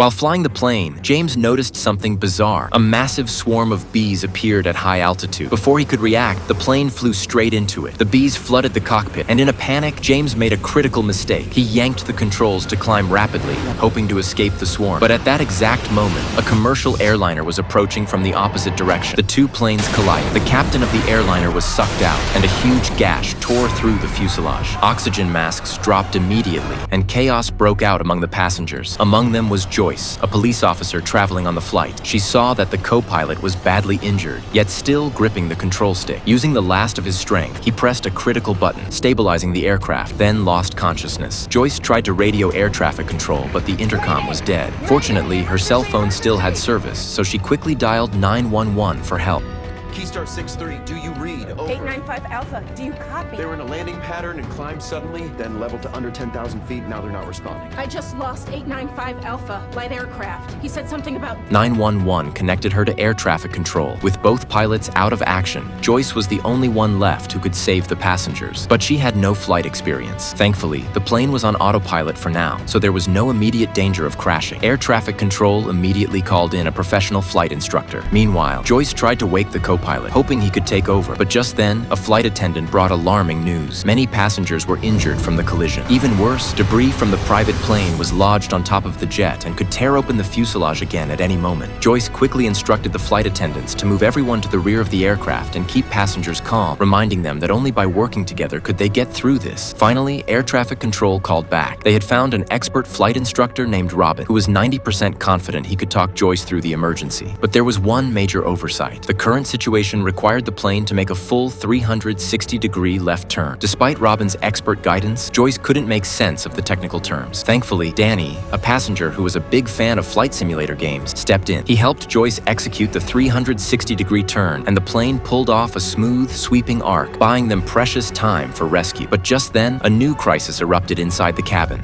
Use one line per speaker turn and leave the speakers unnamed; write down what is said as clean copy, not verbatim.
While flying the plane, James noticed something bizarre. A massive swarm of bees appeared at high altitude. Before he could react, the plane flew straight into it. The bees flooded the cockpit, and in a panic, James made a critical mistake. He yanked the controls to climb rapidly, hoping to escape the swarm. But at that exact moment, a commercial airliner was approaching from the opposite direction. The two planes collided. The captain of the airliner was sucked out, and a huge gash tore through the fuselage. Oxygen masks dropped immediately, and chaos broke out among the passengers. Among them was Joyce, a police officer traveling on the flight. She saw that the co-pilot was badly injured, yet still gripping the control stick. Using the last of his strength, he pressed a critical button, stabilizing the aircraft, then lost consciousness. Joyce tried to radio air traffic control, but the intercom was dead. Fortunately, her cell phone still had service, so she quickly dialed 911 for help.
Keystar 6-3, do you read? Over.
895 Alpha, do you copy?
They were in a landing pattern and climbed suddenly, then leveled to under 10,000 feet. Now they're not responding.
I just lost 895 Alpha, light aircraft. He said something about
911 connected her to air traffic control. With both pilots out of action, Joyce was the only one left who could save the passengers. But she had no flight experience. Thankfully, the plane was on autopilot for now, so there was no immediate danger of crashing. Air traffic control immediately called in a professional flight instructor. Meanwhile, Joyce tried to wake the co-pilot, hoping he could take over. But just then, a flight attendant brought alarming news. Many passengers were injured from the collision. Even worse, debris from the private plane was lodged on top of the jet and could tear open the fuselage again at any moment. Joyce quickly instructed the flight attendants to move everyone to the rear of the aircraft and keep passengers calm, reminding them that only by working together could they get through this. Finally, air traffic control called back. They had found an expert flight instructor named Robin, who was 90% confident he could talk Joyce through the emergency. But there was one major oversight. The current situation required the plane to make a full 360-degree left turn. Despite Robin's expert guidance, Joyce couldn't make sense of the technical terms. Thankfully, Danny, a passenger who was a big fan of flight simulator games, stepped in. He helped Joyce execute the 360-degree turn, and the plane pulled off a smooth, sweeping arc, buying them precious time for rescue. But just then, a new crisis erupted inside the cabin.